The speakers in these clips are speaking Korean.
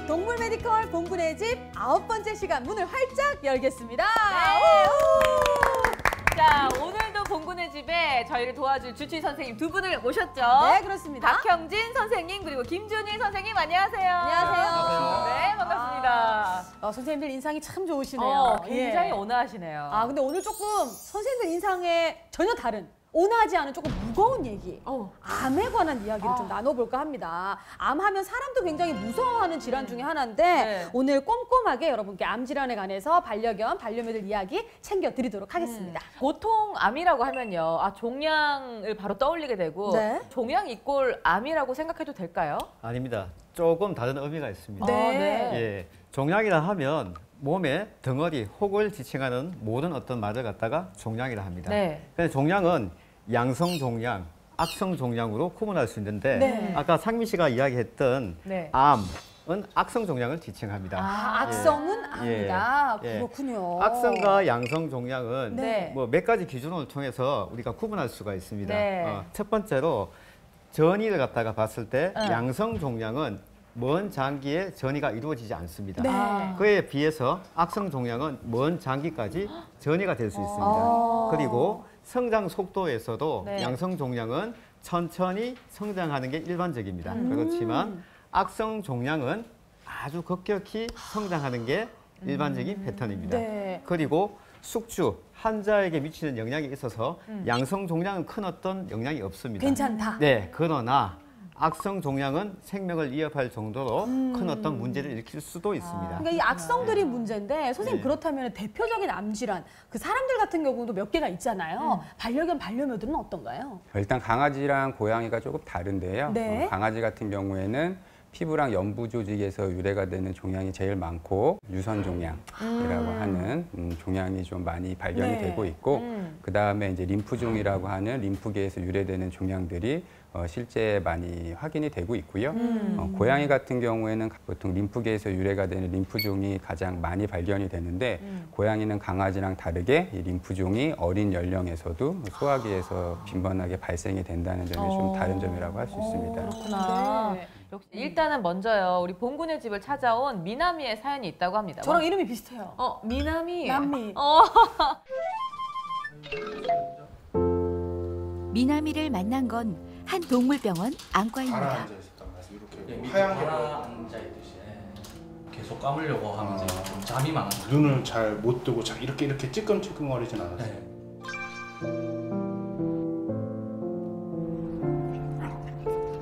동물 메디컬 봉군의 집 9번째 시간 문을 활짝 열겠습니다. 네. 자, 오늘도 봉군의 집에 저희를 도와줄 주치의 선생님 두 분을 모셨죠? 네, 그렇습니다. 박형진 선생님 그리고 김준희 선생님 안녕하세요. 안녕하세요. 네, 반갑습니다. 선생님들 인상이 참 좋으시네요. 굉장히 예. 온화하시네요. 근데 오늘 조금 선생님들 인상에 전혀 다른 온화하지 않은 조금 무거운 얘기, 암에 관한 이야기를 좀 나눠볼까 합니다. 암하면 사람도 굉장히 무서워하는 질환 중에 하나인데 네. 오늘 꼼꼼하게 여러분께 암 질환에 관해서 반려견, 반려묘들 이야기 챙겨드리도록 하겠습니다. 보통 암이라고 하면요, 종양을 바로 떠올리게 되고 네. 종양 이꼴 암이라고 생각해도 될까요? 아닙니다. 조금 다른 의미가 있습니다. 네. 예, 종양이라 하면 몸의 덩어리, 혹을 지칭하는 모든 어떤 말을 갖다가 종양이라 합니다. 네. 근데 종양은 양성 종양, 악성 종양으로 구분할 수 있는데 네. 아까 상민 씨가 이야기했던 네. 암은 악성 종양을 지칭합니다. 악성은 암이다. 예. 그렇군요. 악성과 양성 종양은 네. 뭐 몇 가지 기준을 통해서 우리가 구분할 수가 있습니다. 네. 첫 번째로 전이를 갖다가 봤을 때 양성 종양은 먼 장기에 전이가 이루어지지 않습니다. 네. 그에 비해서 악성 종양은 먼 장기까지 전이가 될 수 있습니다. 그리고 성장 속도에서도 네. 양성 종양은 천천히 성장하는 게 일반적입니다. 그렇지만 악성 종양은 아주 급격히 성장하는 게 일반적인 패턴입니다. 네. 그리고 숙주, 환자에게 미치는 영향이 있어서 양성 종양은 큰 어떤 영향이 없습니다. 괜찮다. 네, 그러나 악성 종양은 생명을 위협할 정도로 큰 어떤 문제를 일으킬 수도 있습니다. 그러니까 이 악성들이 문제인데 선생님 네. 그렇다면 대표적인 암 질환 그 사람들 같은 경우도 몇 개가 있잖아요. 반려견, 반려묘들은 어떤가요? 일단 강아지랑 고양이가 조금 다른데요. 네. 강아지 같은 경우에는 피부랑 연부 조직에서 유래가 되는 종양이 제일 많고 유선 종양이라고 하는 종양이 좀 많이 발견이 네. 되고 있고 그 다음에 이제 림프종이라고 하는 림프계에서 유래되는 종양들이 실제 많이 확인이 되고 있고요. 고양이 같은 경우에는 보통 림프계에서 유래가 되는 림프종이 가장 많이 발견이 되는데 고양이는 강아지랑 다르게 이 림프종이 어린 연령에서도 소화기에서 빈번하게 발생이 된다는 점이 좀 다른 점이라고 할 수 있습니다. 그렇구나. 네. 역시 일단은 먼저요, 우리 봉군의 집을 찾아온 미나미의 사연이 있다고 합니다. 저랑 이름이 비슷해요. 미나미. 남미. 미나미를 만난 건 한 동물병원 안과입니다. 앉아 있었단 말이에요. 이렇게 하얀 게 앉아 있듯이 계속 감으려고 하면 이제 좀 잠이 많아. 눈을 잘 못 뜨고 이렇게 찌끔찌끔거리진 않았어요. 네.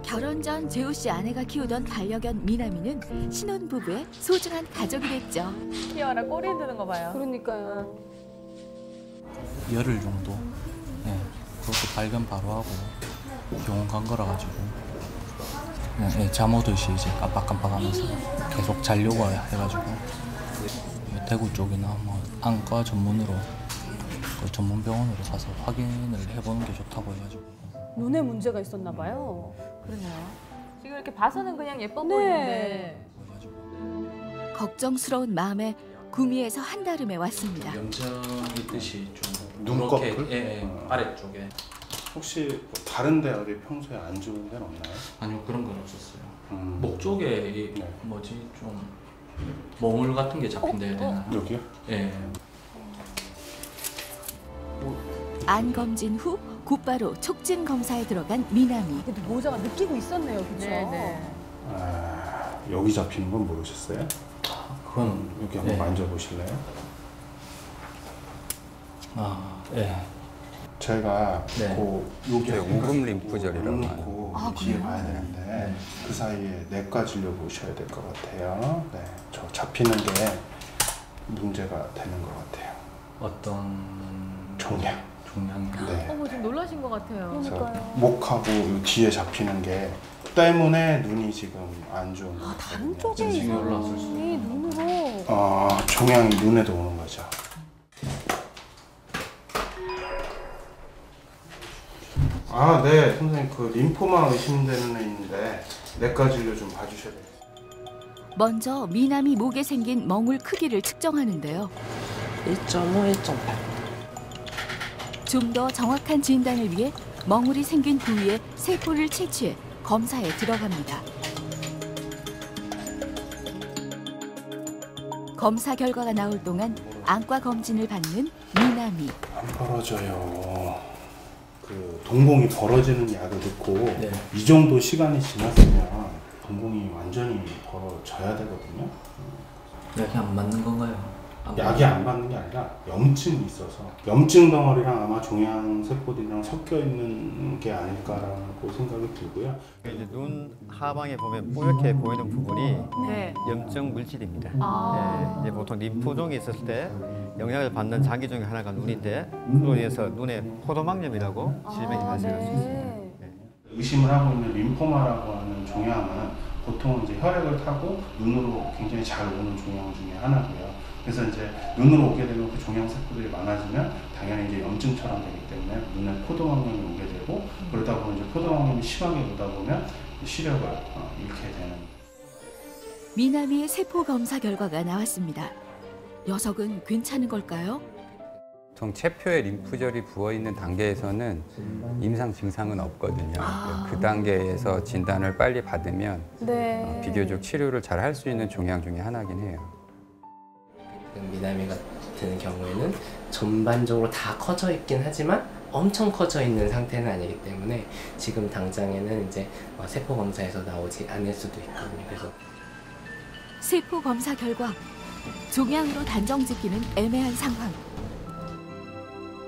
결혼 전 재호 씨 아내가 키우던 반려견 미나미는 신혼부부의 소중한 가족이 됐죠. 키워라 꼬리 드는 거 봐요. 그러니까요. 열흘 정도. 네. 그것도 발견 바로 하고 병원 간 거라 가지고 그냥 잠 오듯이 이제 깜빡깜빡하면서 계속 자려고 해가지고 대구 쪽이나 뭐 안과 전문으로 그 전문 병원으로 가서 확인을 해보는 게 좋다고 해가지고. 눈에 문제가 있었나 봐요. 그러네요. 지금 이렇게 봐서는 그냥 예뻐 네. 보이는데. 걱정스러운 마음에 구미에서 한달음에 왔습니다. 염증 있듯이 좀 눈꺼풀? 이렇게, 예, 아래쪽에. 혹시 뭐 다른데 어디 평소에 안 좋은 데는 없나요? 아니요, 그런 건 없었어요. 음. 목 쪽에 이 네. 뭐지 좀 몽울 같은 게 잡힌다 해야 되나? 여기요? 예. 안 검진 후 곧바로 촉진 검사에 들어간 미나미. 그래도 보호자가 느끼고 있었네요, 그렇죠? 네네. 여기 잡히는 건 모르셨어요? 그건 여기 한번 네. 만져보실래요? 예. 제가 네. 여기 우금 림프절이라고 놓고 뒤에 봐야 되는데 그 사이에 내과 진료 보셔야 될 것 같아요. 네, 저 잡히는 게 문제가 되는 것 같아요. 어떤 종양. 종양. 네. 지금 놀라신 것 같아요. 그래서 목하고 이 뒤에 잡히는 게 때문에 눈이 지금 안 좋은 거예요. 다른 쪽에 증상이 올라왔을 수도 이상이 눈으로. 종양이 눈에도 오는 거죠. 아, 네, 선생님 그 림포마 의심되는 애 있는데 내과 진료 좀 봐주셔야 돼요. 먼저 미남이 목에 생긴 멍울 크기를 측정하는데요. 1.5, 1.8. 좀 더 정확한 진단을 위해 멍울이 생긴 부위에 세포를 채취해 검사에 들어갑니다. 검사 결과가 나올 동안 안과 검진을 받는 미남이. 안 벌어져요. 그 동공이 벌어지는 약을 넣고 네. 이 정도 시간이 지났으면 동공이 완전히 벌어져야 되거든요. 약이 안 맞는 건가요? 약이 안 맞는 게 아니라 염증이 있어서 염증 덩어리랑 아마 종양 세포들이랑 섞여 있는 게 아닐까라고 생각이 들고요. 이제 눈 하방에 보면 뽀얗게 보이는 부분이 네. 염증 물질입니다. 아. 네, 이제 보통 림프종이 있었을 때 영향을 받는 장기 중에 하나가 눈인데 그로 인해서 눈에 포도막염이라고 질병이 발생할 수 있습니다. 네. 의심을 하고 있는 림포마라고 하는 종양은 보통 이제 혈액을 타고 눈으로 굉장히 잘 오는 종양 중에 하나고요. 그래서 이제 눈으로 오게 되면 그 종양 세포들이 많아지면 당연히 이제 염증처럼 되기 때문에 눈에 포도막염이 오게 되고 그러다 보면 이제 포도막염이 심하게 오다 보면 시력을 잃게 되는. 미남이의 세포 검사 결과가 나왔습니다. 녀석은 괜찮은 걸까요? 보통 체표에 림프절이 부어 있는 단계에서는 임상 증상은 없거든요. 그 단계에서 진단을 빨리 받으면 네. 비교적 치료를 잘 할 수 있는 종양 중에 하나긴 해요. 미남이 같은 경우에는 전반적으로 다 커져 있긴 하지만 엄청 커져 있는 상태는 아니기 때문에 지금 당장에는 이제 세포 검사에서 나오지 않을 수도 있거든요. 그래서 세포 검사 결과 종양으로 단정 짓기는 애매한 상황.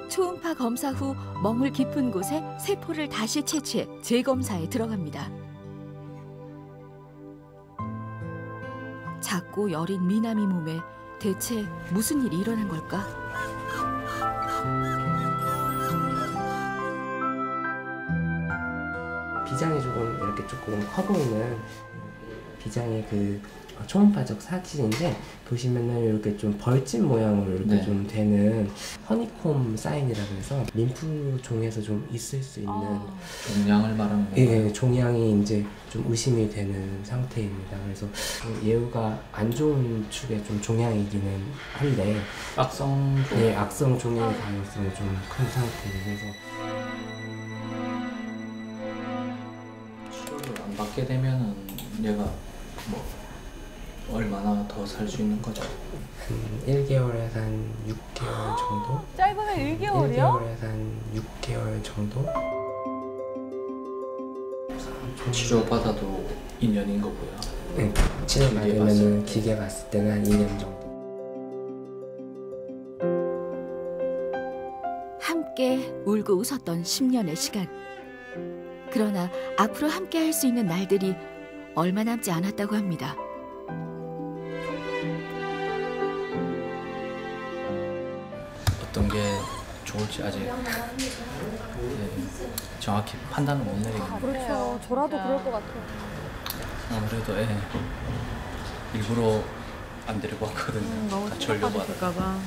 초음파 검사 후 멍울 깊은 곳에 세포를 다시 채취해 재검사에 들어갑니다. 작고 여린 미남이 몸에 대체 무슨 일이 일어난 걸까? 비장이 조금 커 보이는 비장의 그 초음파적 사진인데 보시면은 이렇게 좀 벌집 모양으로 이렇게 네. 좀 되는 허니콤 사인이라고 해서 림프종에서 좀 있을 수 있는 종양을 말하는 건가요? 예, 종양이 이제 좀 의심이 되는 상태입니다. 그래서 예후가 안 좋은 축의 좀 종양이기는 한데 악성 예, 악성 종양의 가능성이 좀 큰 상태예요. 그래서 치료를 안 받게 되면은 얘가 뭐 얼마나 더 살 수 있는 거죠? 1개월에서 한 6개월 정도? 짧으면 1개월이요? 1개월에서 한 6개월 정도? 치료 받아도 2년인 거고요. 네, 치료 기계 받으면 봤을 기계 봤을 때는 한 2년 정도. 함께 울고 웃었던 10년의 시간. 그러나 앞으로 함께 할 수 있는 날들이 얼마 남지 않았다고 합니다. 어떤 게 좋을지 아직 정확히 판단을 못 내리겠네요. 그렇죠. 저라도 그럴 것 같아요. 아무래도 일부러 안 데리고 왔거든요. 같이 오려고 하다가.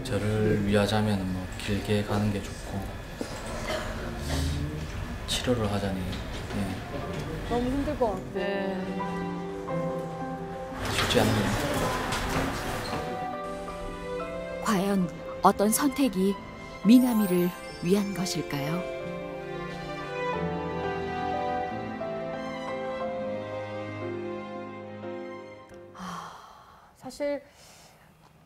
저를 위하자면 뭐 길게 가는 게 좋고 치료를 하자니 너무 힘들 것 같고. 네. 쉽지 않네요. 과연 어떤 선택이 미나미를 위한 것일까요? 사실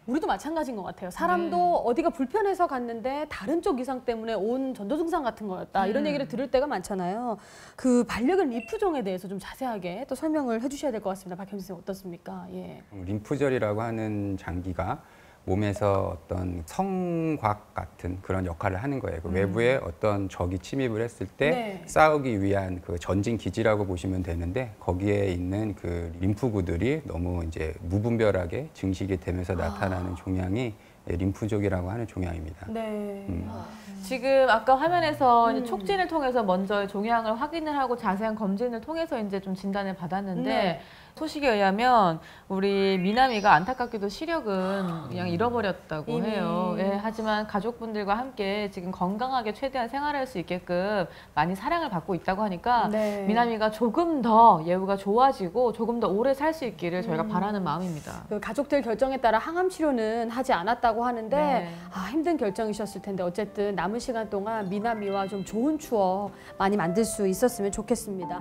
우리도 마찬가지인 것 같아요. 사람도 어디가 불편해서 갔는데 다른 쪽 이상 때문에 온 전조 증상 같은 거였다. 이런 얘기를 들을 때가 많잖아요. 그 반려견 림프종에 대해서 좀 자세하게 또 설명을 해주셔야 될 것 같습니다. 박현수 선생님 어떻습니까? 예. 림프절이라고 하는 장기가 몸에서 어떤 성곽 같은 그런 역할을 하는 거예요. 그 외부에 어떤 적이 침입을 했을 때 네. 싸우기 위한 그 전진 기지라고 보시면 되는데 거기에 있는 그 림프구들이 너무 이제 무분별하게 증식이 되면서 나타나는 종양이 림프족이라고 하는 종양입니다. 네. 지금 아까 화면에서 이제 촉진을 통해서 먼저 종양을 확인을 하고 자세한 검진을 통해서 이제 좀 진단을 받았는데 네. 소식에 의하면 우리 미남이가 안타깝게도 시력은 그냥 잃어버렸다고 해요. 예, 하지만 가족분들과 함께 지금 건강하게 최대한 생활할 수 있게끔 많이 사랑을 받고 있다고 하니까 네. 미남이가 조금 더 예후가 좋아지고 조금 더 오래 살 수 있기를 저희가 바라는 마음입니다. 그 가족들 결정에 따라 항암 치료는 하지 않았다고 하는데 네. 힘든 결정이셨을 텐데 어쨌든 남은 시간 동안 미남이와 좀 좋은 추억 많이 만들 수 있었으면 좋겠습니다.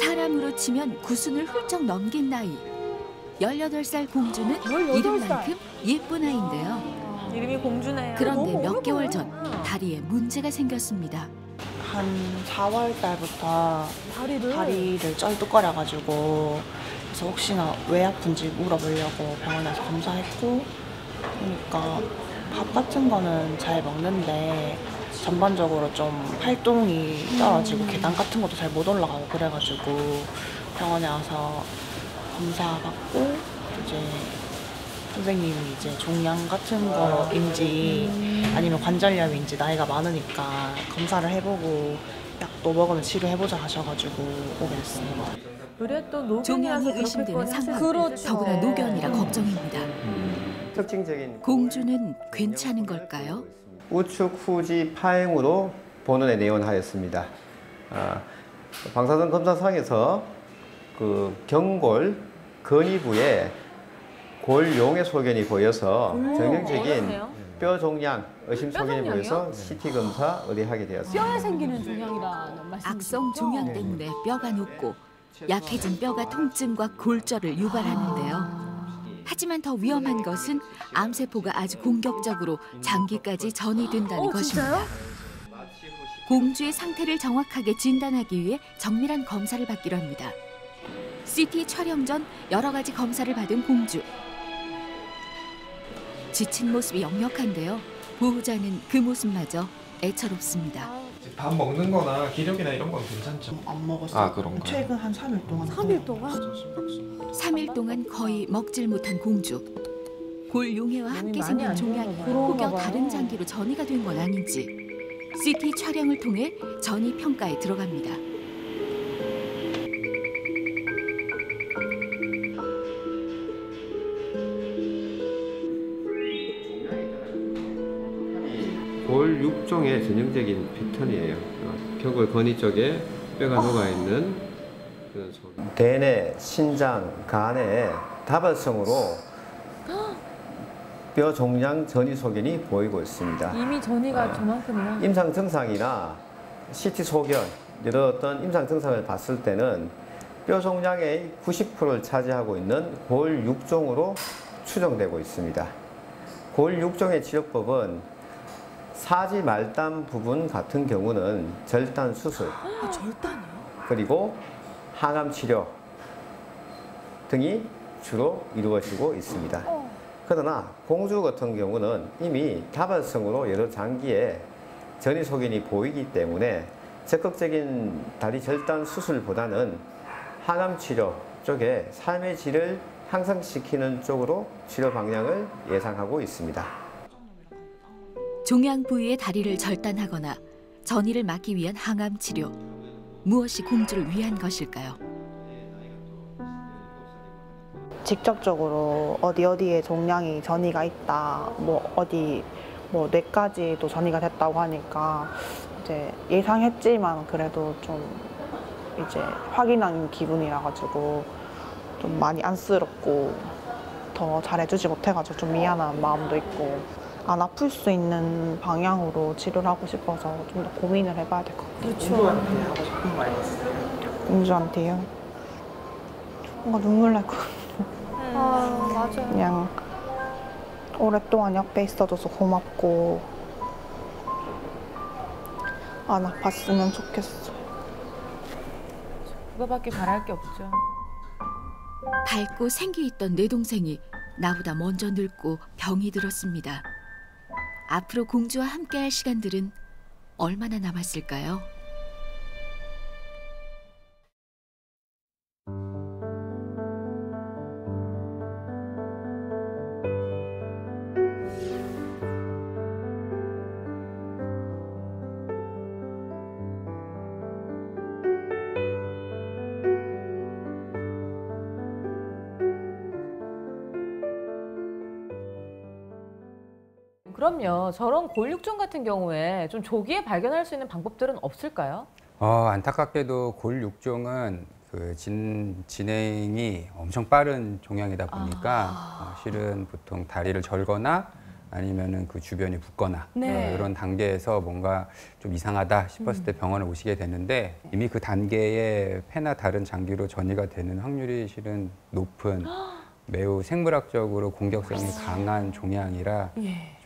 사람으로 치면 9순을 훌쩍 넘긴 나이. 18살 공주는 18살. 이름만큼 예쁜 아이인데요. 이름이 공주네요. 그런데 몇 개월 전 다리에 문제가 생겼습니다. 한 4월 달부터 다리를 쩔뚝거려가지고 그래서 혹시나 왜 아픈지 물어보려고 병원에서 검사했고 그러니까 밥 같은 거는 잘 먹는데 전반적으로 좀 활동이 떨어지고 계단 같은 것도 잘 못 올라가고 그래가지고 병원에 와서 검사 받고 이제 선생님이 이제 종양 같은 거인지 아니면 관절염인지 나이가 많으니까 검사를 해보고 약도 먹으면 치료해보자 하셔가지고 오게 됐습니다. 그래 또 종양이 노견이라서 의심되는 상황. 그렇죠. 더구나 노견이라 걱정입니다. 특징적인 공주는 괜찮은 걸까요? 우측 후지 파행으로 본원에 내원하였습니다. 방사선 검사상에서 그 경골 근위부에 골용의 소견이 보여서 전형적인 뼈 종양, 의심 소견이 보여서 CT 검사 의뢰하게 되었습니다. 뼈에 생기는 종양이라는 말씀이시죠? 악성 종양 때문에 뼈가 녹고 약해진 뼈가 통증과 골절을 유발하는데요. 하지만 더 위험한 것은 암세포가 아주 공격적으로 장기까지 전이된다는 것입니다. 공주의 상태를 정확하게 진단하기 위해 정밀한 검사를 받기로 합니다. CT 촬영 전 여러 가지 검사를 받은 공주. 지친 모습이 역력한데요. 보호자는 그 모습마저 애처롭습니다. 밥 먹는 거나 기력이나 이런 건 괜찮죠? 안 먹었어요. 그런가요? 최근 한 3일 동안. 3일 동안? 3일 동안 거의 먹질 못한 공주. 골용해와 함께 많이 생긴 안 종양이 좋은가 봐요. 혹여 다른 장기로 전이가 된 건 아닌지 CT 촬영을 통해 전이 평가에 들어갑니다. 골 6종의 전형적인 패턴이에요. 경골 건이 쪽에 뼈가 녹아있는 그런 소견. 대뇌, 신장, 간에 다발성으로 뼈 종양 전이 소견이 보이고 있습니다. 이미 전이가 저만큼이나. 임상 증상이나 CT 소견, 여러 어떤 임상 증상을 봤을 때는 뼈 종양의 90%를 차지하고 있는 골 6종으로 추정되고 있습니다. 골 6종의 치료법은 사지 말단 부분 같은 경우는 절단 수술, 절단이요? 그리고 항암 치료 등이 주로 이루어지고 있습니다. 그러나 공주 같은 경우는 이미 다발성으로 여러 장기에 전이 소견이 보이기 때문에 적극적인 다리 절단 수술보다는 항암 치료 쪽에 삶의 질을 향상시키는 쪽으로 치료 방향을 예상하고 있습니다. 종양 부위의 다리를 절단하거나 전이를 막기 위한 항암 치료. 무엇이 공주를 위한 것일까요? 직접적으로 어디에 종양이 전이가 있다, 어디 뇌까지도 전이가 됐다고 하니까 이제 예상했지만 그래도 좀 이제 확인한 기분이라 가지고 좀 많이 안쓰럽고 더 잘해주지 못해가지고 좀 미안한 마음도 있고 안 아플 수 있는 방향으로 치료를 하고 싶어서 좀 더 고민을 해봐야 될 것 같아요. 공주한테 하고 싶은 말 있어요? 공주한테요? 뭔가 눈물 날 것 같아요. 맞아요. 그냥 오랫동안 옆에 있어줘서 고맙고 안 아팠으면 좋겠어. 그거밖에 바랄 게 없죠. 밝고 생기 있던 내 동생이 나보다 먼저 늙고 병이 들었습니다. 앞으로 공주와 함께할 시간들은 얼마나 남았을까요? 그럼요. 저런 골육종 같은 경우에 좀 조기에 발견할 수 있는 방법들은 없을까요? 안타깝게도 골육종은 그 진행이 엄청 빠른 종양이다 보니까 실은 보통 다리를 절거나 아니면은 그 주변이 붓거나 네. 이런 단계에서 뭔가 좀 이상하다 싶었을 때 병원을 오시게 되는데 이미 그 단계에 폐나 다른 장기로 전이가 되는 확률이 실은 높은 매우 생물학적으로 공격성이 강한 종양이라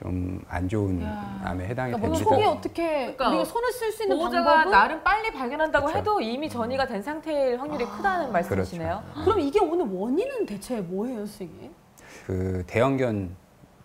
좀 안 좋은 암에 해당이 그러니까 뭐 됩니다. 초기에 어떻게 그러니까 우리가 손을 쓸 수 있는 보호자가 방법은? 나름 빨리 발견한다고 그렇죠. 해도 이미 전이가 된 상태일 확률이 크다는 말씀이시네요. 그럼 이게 오는 원인은 대체 뭐예요, 선생님? 그 대형견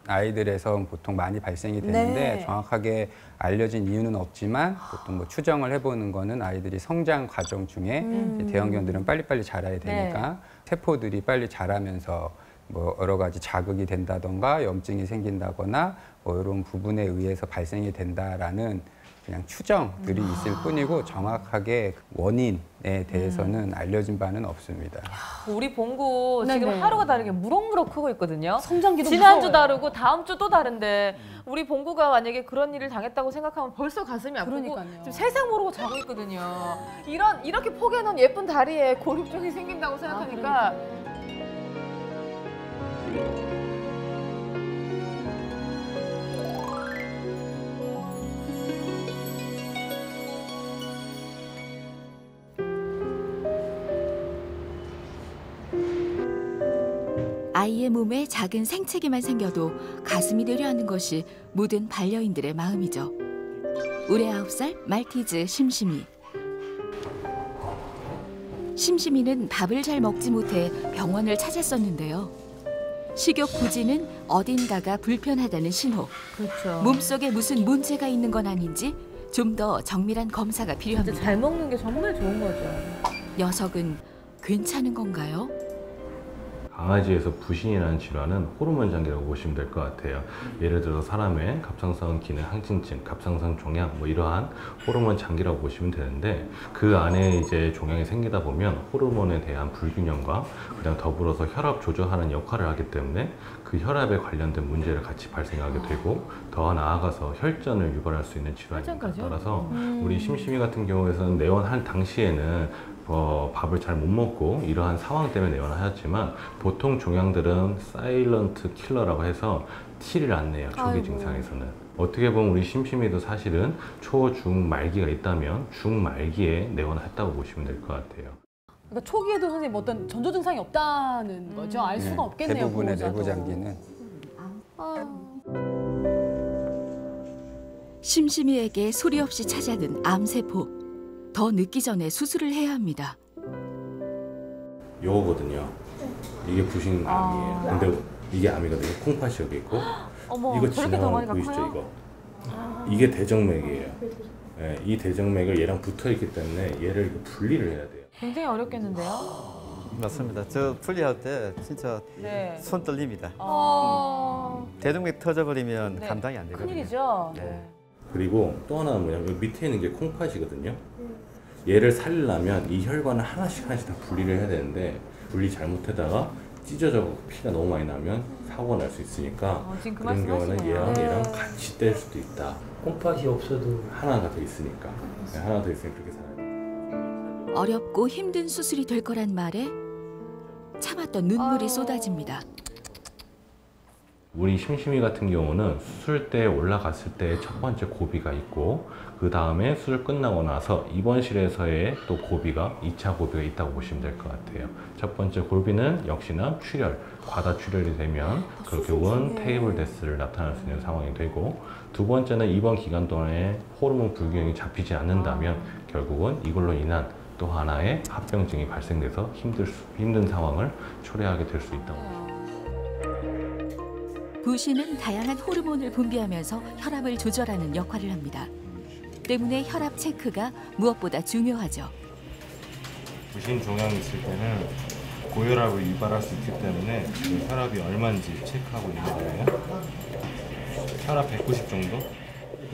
아이들에서 보통 많이 발생이 되는데 네. 정확하게 알려진 이유는 없지만 보통 뭐 추정을 해보는 거는 아이들이 성장 과정 중에 이제 대형견들은 빨리빨리 자라야 되니까 세포들이 빨리 자라면서 뭐 여러 가지 자극이 된다던가 염증이 생긴다거나 뭐 이런 부분에 의해서 발생이 된다라는 그냥 추정들이 있을 뿐이고 정확하게 원인에 대해서는 알려진 바는 없습니다. 우리 봉구 네네. 지금 하루가 다르게 무럭무럭 크고 있거든요. 성장기도 지난주 무서워요. 다르고 다음 주 또 다른데 우리 봉구가 만약에 그런 일을 당했다고 생각하면 벌써 가슴이 아프고 그러니까요. 지금 세상 모르고 자고 있거든요. 이렇게 포개놓은 예쁜 다리에 골육종이 생긴다고 생각하니까 아이의 몸에 작은 생채기만 생겨도 가슴이 내려앉는 것이 모든 반려인들의 마음이죠. 올해 9살 말티즈 심심이. 심심이는 밥을 잘 먹지 못해 병원을 찾았었는데요. 식욕 부진은 어딘가가 불편하다는 신호. 그렇죠. 몸속에 무슨 문제가 있는 건 아닌지 좀 더 정밀한 검사가 진짜 필요합니다. 잘 먹는 게 정말 좋은 거죠. 녀석은 괜찮은 건가요? 강아지에서 부신이라는 질환은 호르몬 장기라고 보시면 될 것 같아요. 예를 들어서 사람의 갑상선 기능 항진증, 갑상선 종양 뭐 이러한 호르몬 장기라고 보시면 되는데 그 안에 이제 종양이 생기다 보면 호르몬에 대한 불균형과 그냥 더불어서 혈압 조절하는 역할을 하기 때문에 그 혈압에 관련된 문제를 같이 발생하게 되고 더 나아가서 혈전을 유발할 수 있는 질환입니다. 혈전까지요? 따라서 우리 심심이 같은 경우에는 내원할 당시에는 밥을 잘 못 먹고 이러한 상황 때문에 내원을 하였지만 보통 종양들은 사일런트 킬러라고 해서 티를 안 내요. 초기 증상에서는. 어떻게 보면 우리 심심이도 사실은 초, 중, 말기가 있다면 중, 말기에 내원을 했다고 보시면 될 것 같아요. 그러니까 초기에도 선생님 어떤 전조 증상이 없다는 거죠? 알 수가 없겠네요. 대부분의 보호자도. 내부 장기는 심심이에게 소리 없이 찾아든 암세포. 더 늦기 전에 수술을 해야 합니다. 요거거든요. 이게 부신 암이에요. 근데 이게 암이거든요. 콩팥이 여기 있고 어머, 이거 저렇게 지나가는 덩어리가 거 보이시죠? 커요? 이거. 이게 대정맥이에요. 예, 이 대정맥을 얘랑 붙어 있기 때문에 얘를 분리를 해야 돼요. 굉장히 어렵겠는데요. 맞습니다. 저 분리할 때 진짜 네. 손 떨립니다. 어... 대동맥 터져버리면 네. 감당이 안 되거든요. 큰일이죠. 네. 그리고 또 하나는 뭐냐면 여기 밑에 있는 게 콩팥이거든요. 얘를 살리려면 이 혈관을 하나씩 다 분리를 해야 되는데 분리 잘못하다가 찢어져 피가 너무 많이 나면 사고가 날 수 있으니까 지금 그 그런 경우는 말씀하시네요. 얘랑 같이 뗄 수도 있다. 콩팥이 없어도 하나가 더 있으니까. 네, 하나 더 있으면 그렇게 살아야 돼요. 어렵고 힘든 수술이 될 거란 말에 참았던 눈물이 쏟아집니다. 우리 심심이 같은 경우는 수술대에 올라갔을 때 첫 번째 고비가 있고 그 다음에 수술 끝나고 나서 입원실에서의 또 고비가 2차 고비가 있다고 보시면 될 것 같아요. 첫 번째 고비는 역시나 출혈, 과다 출혈이 되면 결국은 테이블 데스를 나타날 수 있는 상황이 되고 두 번째는 입원 기간 동안에 호르몬 불균형이 잡히지 않는다면 결국은 이걸로 인한 또 하나의 합병증이 발생돼서 힘든 상황을 초래하게 될 수 있다고 합니다. 부신은 다양한 호르몬을 분비하면서 혈압을 조절하는 역할을 합니다. 때문에 혈압 체크가 무엇보다 중요하죠. 부신 종양이 있을 때는 고혈압을 유발할 수 있기 때문에 그 혈압이 얼마인지 체크하고 있는 거예요. 혈압 190 정도?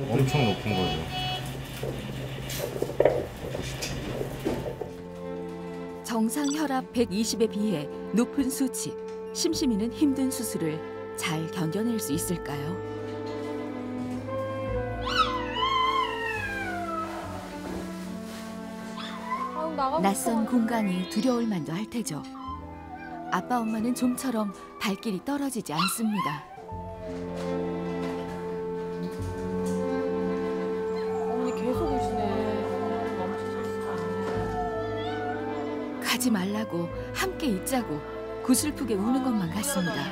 엄청 높은 거죠. 190. 정상 혈압 120에 비해 높은 수치. 심심이는 힘든 수술을 잘 견뎌낼 수 있을까요? 낯선 공간이 두려울 만도 할 테죠. 아빠 엄마는 좀처럼 발길이 떨어지지 않습니다. 어머니 계속 오시네. 가지 말라고 함께 있자고 구슬프게 우는 것만 같습니다.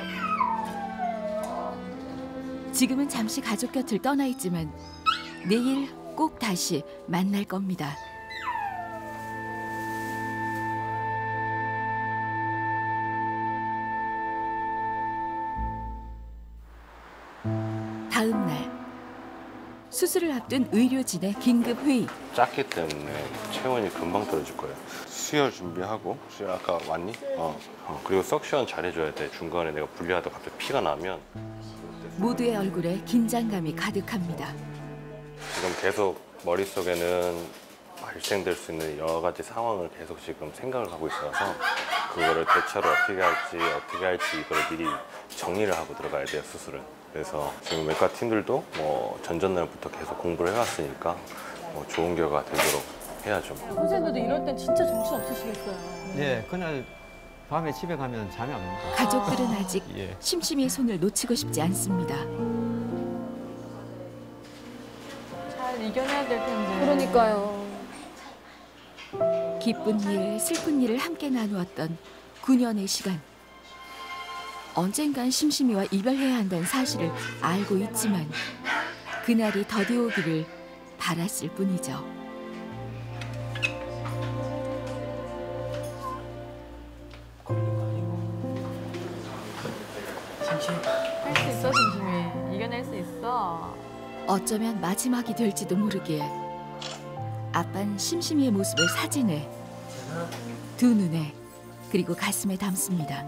지금은 잠시 가족 곁을 떠나 있지만 내일 꼭 다시 만날 겁니다. 다음 날 수술을 앞둔 의료진의 긴급 회의. 작기 때문에 체온이 금방 떨어질 거예요. 수혈 준비하고, 수혈 아까 왔니? 그리고 석션 잘해줘야 돼. 중간에 내가 분리하다 갑자기 피가 나면. 모두의 얼굴에 긴장감이 가득합니다. 지금 계속 머릿속에는 발생될 수 있는 여러 가지 상황을 계속 지금 생각을 하고 있어서 그거를 대처를 어떻게 할지 이걸 미리 정리를 하고 들어가야 돼요, 수술은. 그래서 지금 외과 팀들도 뭐 전전날부터 계속 공부를 해왔으니까 뭐 좋은 결과가 되도록 해야죠. 선생님들도 이럴 땐 진짜 정신 없으시겠어요. 네, 그날 밤에 집에 가면 잠이 안 옵니다. 가족들은 아직 예. 심심이의 손을 놓치고 싶지 않습니다. 잘 이겨내야 될 텐데. 그러니까요. 기쁜 일, 슬픈 일을 함께 나누었던 9년의 시간. 언젠간 심심이와 이별해야 한다는 사실을 알고 있지만 그날이 더디 오기를 바랐을 뿐이죠. 할 수 있어, 심심이. 이겨낼 수 있어. 어쩌면 마지막이 될지도 모르기에 아빠는 심심이의 모습을 사진에 두 눈에 그리고 가슴에 담습니다.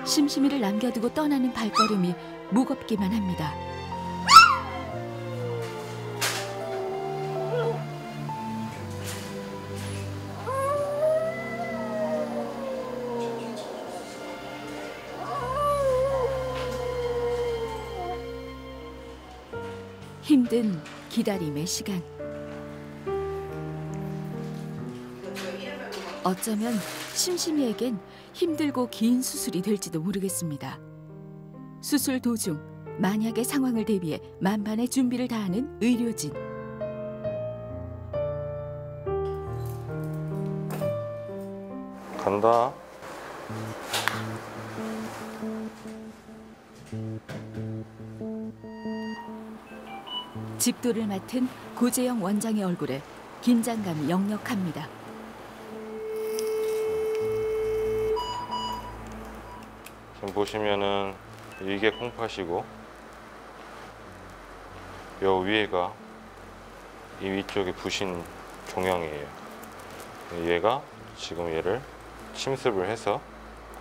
심심이를 남겨두고 떠나는 발걸음이 무겁기만 합니다. 힘든 기다림의 시간. 어쩌면 심심이에겐 힘들고 긴 수술이 될지도 모르겠습니다. 수술 도중 만약의 상황을 대비해 만반의 준비를 다하는 의료진. 간다. 집도를 맡은 고재영 원장의 얼굴에 긴장감이 역력합니다. 지금 보시면은 이게 콩팥이고 요 위에가 이 위쪽에 부신 종양이에요. 얘가 지금 얘를 침습을 해서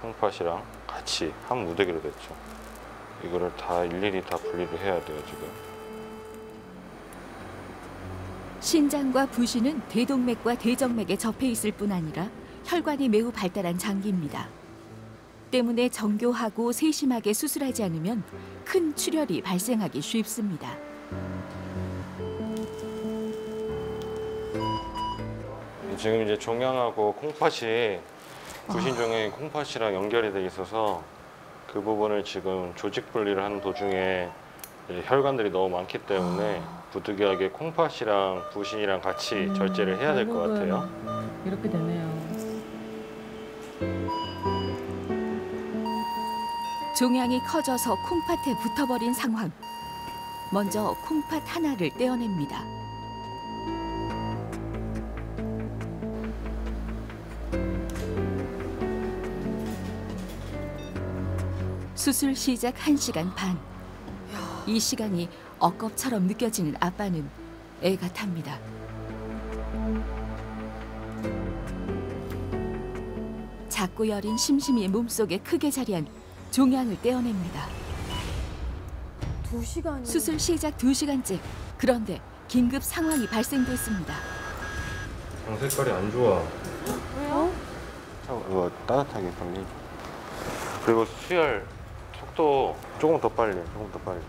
콩팥이랑 같이 한 무더기로 됐죠. 이거를 다 일일이 다 분리를 해야 돼요, 지금. 신장과 부신은 대동맥과 대정맥에 접해 있을 뿐 아니라 혈관이 매우 발달한 장기입니다. 때문에 정교하고 세심하게 수술하지 않으면 큰 출혈이 발생하기 쉽습니다. 지금 이제 종양하고 콩팥이 부신 종양이 콩팥이랑 연결이 돼 있어서 그 부분을 지금 조직 분리를 하는 도중에 혈관들이 너무 많기 때문에 부득이하게 콩팥이랑 부신이랑 같이 절제를 해야 될 것 같아요. 이렇게 되네요. 종양이 커져서 콩팥에 붙어버린 상황. 먼저 콩팥 하나를 떼어냅니다. 수술 시작 1시간 반. 이 시간이 억겁처럼 느껴지는 아빠는 애가 탑니다. 작고 여린 심심이의 몸속에 크게 자리한 종양을 떼어냅니다. 2시간이. 수술 시작 2시간째. 그런데 긴급 상황이 발생됐습니다. 색깔이 안 좋아. 왜요? 이거 따뜻하게 빨리. 그리고 수혈 속도 조금 더 빨리, 조금 더 빨리.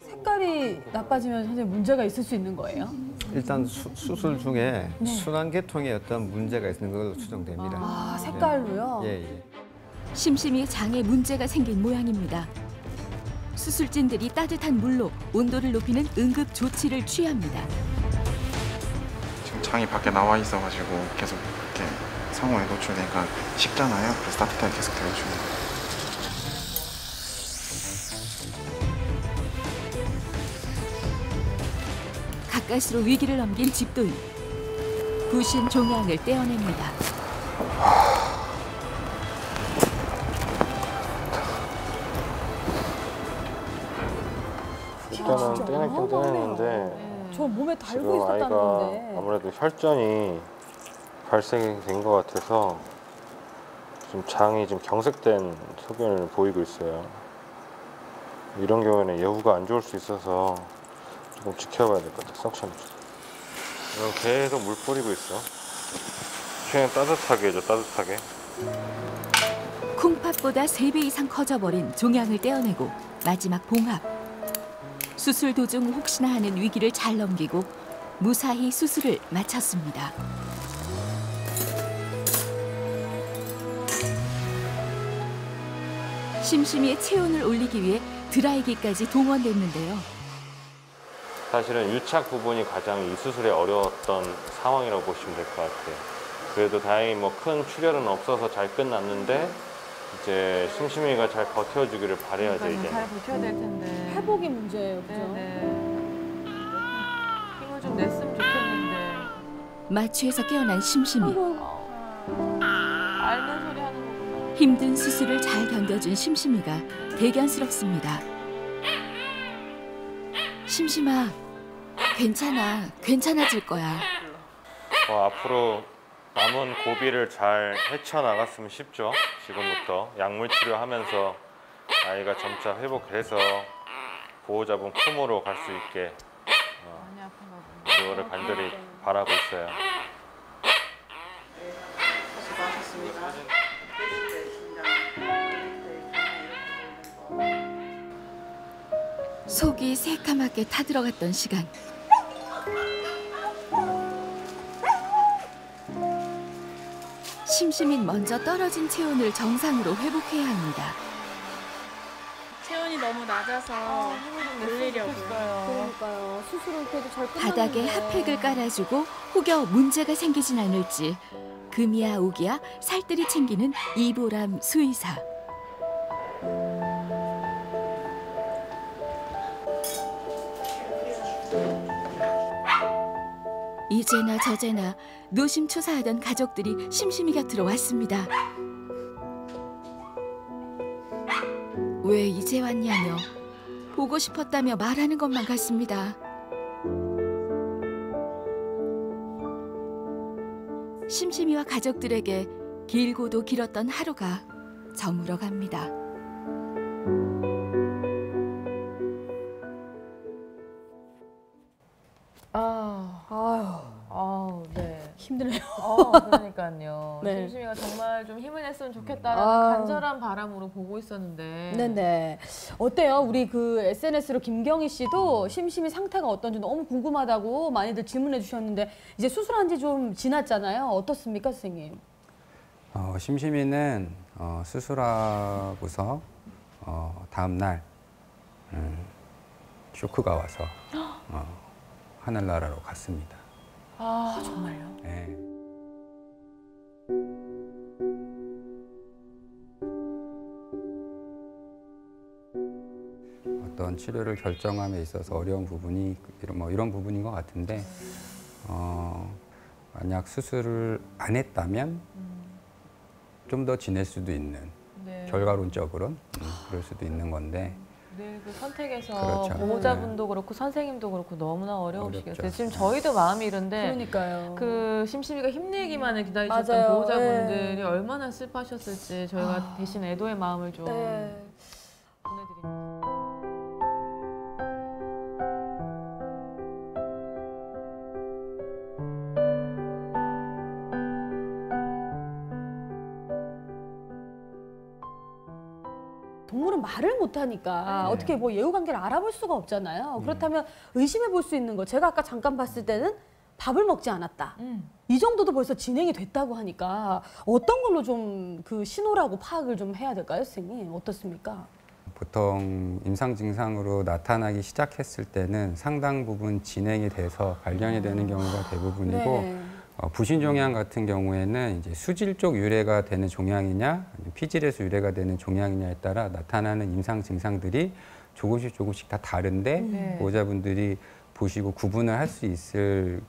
색깔이 수술이 나빠지면 선생님 문제가 있을 수 있는 거예요? 일단 수술 중에 네. 순환계통에 어떤 문제가 있는 걸로 추정됩니다. 아, 색깔로요? 예, 예. 심심이의 장에 문제가 생긴 모양입니다. 수술진들이 따뜻한 물로 온도를 높이는 응급 조치를 취합니다. 지금 장이 밖에 나와 있어가지고 계속 이렇게 상온에 노출되니까 식잖아요. 그래서 따뜻하게 계속 데워주는 거예요. 가까스로 위기를 넘긴 집도인. 부신 종양을 떼어냅니다. 일단은 떼내긴 떼내는데 저 몸에 달고 지금 있었다는 아이가 건데. 아무래도 혈전이 발생이 된 것 같아서 지금 장이 좀 경색된 소견을 보이고 있어요. 이런 경우에는 예후가 안 좋을 수 있어서 조금 지켜봐야 될 것 같아요. 석션. 이건 계속 물 뿌리고 있어. 그냥 따뜻하게 해줘, 따뜻하게. 콩팥보다 3배 이상 커져버린 종양을 떼어내고 마지막 봉합. 수술 도중 혹시나 하는 위기를 잘 넘기고 무사히 수술을 마쳤습니다. 심심이의 체온을 올리기 위해 드라이기까지 동원됐는데요. 사실은 유착 부분이 가장 이 수술에 어려웠던 상황이라고 보시면 될 것 같아요. 그래도 다행히 뭐 큰 출혈은 없어서 잘 끝났는데 이제 심심이가 잘 버텨주기를 바라야죠 이제. 잘 버텨야 될 텐데. 회복이 문제예요, 그죠? 힘을 좀 냈으면 좋겠는데. 마취에서 깨어난 심심이. 앓는 소리 하는 거구나. 힘든 수술을 잘 견뎌준 심심이가 대견스럽습니다. 심심아, 괜찮아. 괜찮아질 거야. 앞으로 남은 고비를 잘 헤쳐나갔으면 싶죠. 지금부터 약물 치료하면서 아이가 점차 회복해서 보호자분 품으로 갈 수 있게 많이 아픈가 보네. 그거를 간절히 바라고 있어요. 속이 새까맣게 타들어갔던 시간. 심심인 먼저 떨어진 체온을 정상으로 회복해야 합니다. 체온이 너무 낮아서 올리려고요. 그러니까요. 수술은 그래도 잘 끝났는데. 바닥에 핫팩을 깔아주고 혹여 문제가 생기진 않을지 금이야 오기야 살뜰히 챙기는 이보람 수의사. 이제나 저제나 노심초사하던 가족들이 심심이 곁으로 왔습니다. 왜 이제 왔냐며 보고 싶었다며 말하는 것만 같습니다. 심심이와 가족들에게 길고도 길었던 하루가 저물어 갑니다. 네. 힘드네요. 그러니까요. 네. 심심이가 정말 좀 힘을 냈으면 좋겠다라는 간절한 바람으로 보고 있었는데. 네네. 어때요? 우리 그 SNS로 김경희 씨도 심심이 상태가 어떤지 너무 궁금하다고 많이들 질문해 주셨는데 이제 수술한 지 좀 지났잖아요. 어떻습니까, 선생님? 심심이는 수술하고서 다음 날 쇼크가 와서 하늘나라로 갔습니다. 정말요? 네. 어떤 치료를 결정함에 있어서 어려운 부분이 이런 부분인 것 같은데 만약 수술을 안 했다면 좀 더 지낼 수도 있는 결과론적으로는 그럴 수도 있는 건데 늘 그 선택에서 그렇죠. 보호자분도 그렇고 선생님도 그렇고 너무나 어려우시겠어요. 어렵죠. 지금 저희도 마음이 이런데 그러니까요. 그 심심이가 힘내기만을 기다리셨던 맞아요. 보호자분들이 얼마나 슬퍼하셨을지 저희가 대신 애도의 마음을 좀 보내드립니다. 동물은 말을 못하니까 어떻게 뭐 예후 관계를 알아볼 수가 없잖아요. 그렇다면 의심해 볼 수 있는 거 제가 아까 잠깐 봤을 때는 밥을 먹지 않았다. 이 정도도 벌써 진행이 됐다고 하니까 어떤 걸로 좀 그 신호라고 파악을 좀 해야 될까요, 선생님? 어떻습니까? 보통 임상 증상으로 나타나기 시작했을 때는 상당 부분 진행이 돼서 발견이 되는 경우가 대부분이고 네. 부신 종양 같은 경우에는 이제 수질 쪽 유래가 되는 종양이냐, 피질에서 유래가 되는 종양이냐에 따라 나타나는 임상 증상들이 조금씩 다 다른데 보호자분들이 보시고 구분을 할 수 있을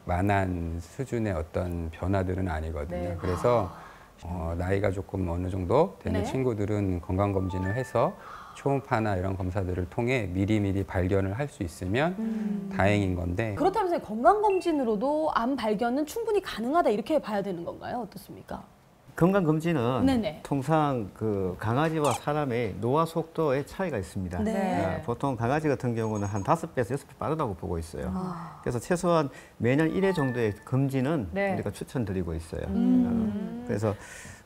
만한 수준의 어떤 변화들은 아니거든요. 네. 그래서 나이가 조금 어느 정도 되는 네. 친구들은 건강검진을 해서 초음파나 이런 검사들을 통해 미리미리 발견을 할 수 있으면 다행인 건데 그렇다면 선생님, 건강검진으로도 암 발견은 충분히 가능하다 이렇게 봐야 되는 건가요? 어떻습니까? 건강검진은 네네. 통상 그 강아지와 사람의 노화 속도의 차이가 있습니다. 네. 보통 강아지 같은 경우는 한 5배에서 6배 빠르다고 보고 있어요. 그래서 최소한 매년 1회 정도의 검진은 우리가 추천드리고 있어요. 그래서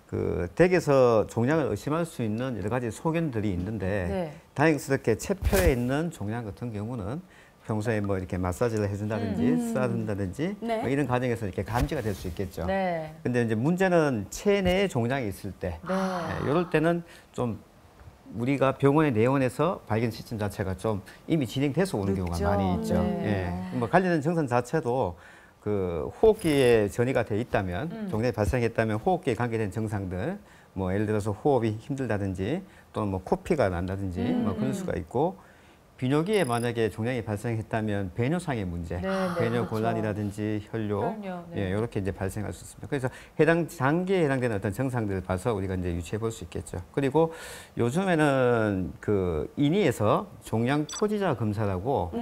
그 댁에서 종양을 의심할 수 있는 여러 가지 소견들이 있는데 다행스럽게 체표에 있는 종양 같은 경우는 평소에 뭐 이렇게 마사지를 해준다든지 쓰다든지 뭐 이런 과정에서 이렇게 감지가 될 수 있겠죠. 근데 이제 문제는 체내에 종양이 있을 때, 이럴 때는 좀 우리가 병원에 내원해서 발견 시점 자체가 좀 이미 진행돼서 오는 경우가 많이 있죠. 뭐 관련된 증상 자체도 그 호흡기에 전이가 돼 있다면, 종양이 발생했다면 호흡기에 관계된 증상들, 뭐 예를 들어서 호흡이 힘들다든지 또는 뭐 코피가 난다든지 뭐 그럴 수가 있고. 비뇨기에 만약에 종양이 발생했다면 배뇨상의 문제, 배뇨 곤란이라든지 혈뇨, 이렇게 이제 발생할 수 있습니다. 그래서 해당 장기에 해당되는 어떤 증상들을 봐서 우리가 이제 유추해 볼 수 있겠죠. 그리고 요즘에는 그 인위에서 종양 표지자 검사라고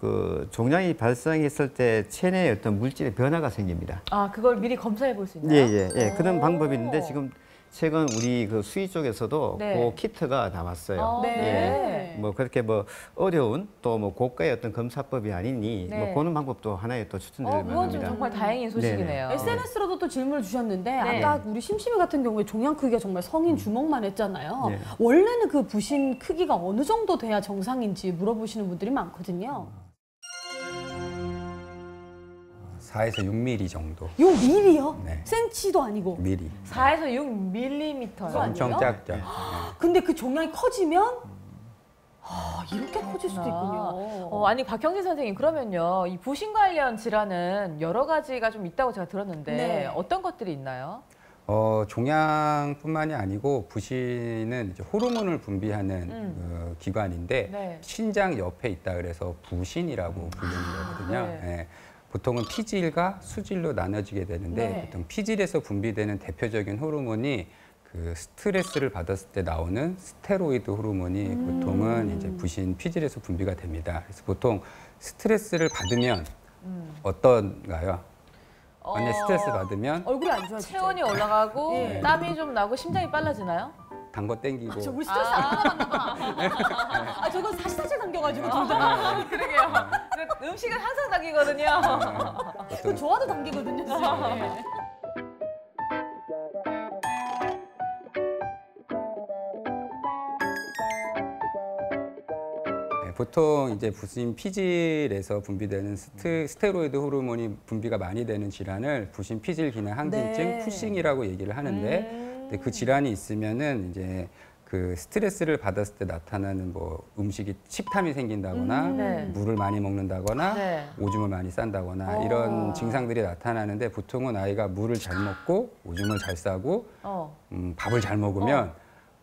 그 종양이 발생했을 때 체내에 어떤 물질의 변화가 생깁니다. 아, 그걸 미리 검사해 볼 수 있나요? 그런 방법이 있는데 지금 최근 우리 그 수의 쪽에서도 그 키트가 나왔어요. 뭐 그렇게 뭐 어려운 또 뭐 고가의 어떤 검사법이 아니니 뭐 그런 방법도 하나의 또 추천드릴 그건 만합니다. 좀 정말 다행인 소식이네요. SNS로도 또 질문을 주셨는데 아까 우리 심심이 같은 경우에 종양 크기가 정말 성인 주먹만 했잖아요. 원래는 그 부신 크기가 어느 정도 돼야 정상인지 물어보시는 분들이 많거든요. 4에서 6mm 정도. 요 밀이요? 네. 센치도 아니고. 미리. 4에서 6mm요. 엄청 작죠. 근데 그 종양이 커지면 이렇게 커질 수도 있군요. 아니 박형진 선생님, 그러면요, 이 부신 관련 질환은 여러 가지가 좀 있다고 제가 들었는데 어떤 것들이 있나요? 종양뿐만이 아니고 부신은 이제 호르몬을 분비하는 그 기관인데 신장 옆에 있다 그래서 부신이라고 부르는 거거든요. 보통은 피질과 수질로 나눠지게 되는데 보통 피질에서 분비되는 대표적인 호르몬이 그 스트레스를 받았을 때 나오는 스테로이드 호르몬이 보통은 이제 부신 피질에서 분비가 됩니다. 그래서 보통 스트레스를 받으면 어떤가요? 만약 스트레스 받으면 얼굴이 안 좋아지죠. 체온이 올라가고 땀이 좀 나고 심장이 빨라지나요? 단 거 땡기고. 우리 스트레스 안 받았나 봐. 저거 사시사실 당겨가지고 둘 다. 그러게요. 음식은 항상 당기거든요. 그 좋아도 당기거든요. 보통 이제 부신 피질에서 분비되는 스테로이드 호르몬이 분비가 많이 되는 질환을 부신 피질 기능 항진증 푸싱이라고 얘기를 하는데 근데 그 질환이 있으면은 이제 그 스트레스를 받았을 때 나타나는 뭐 음식이 식탐이 생긴다거나 물을 많이 먹는다거나 오줌을 많이 싼다거나 이런 증상들이 나타나는데 보통은 아이가 물을 잘 먹고 오줌을 잘 싸고 밥을 잘 먹으면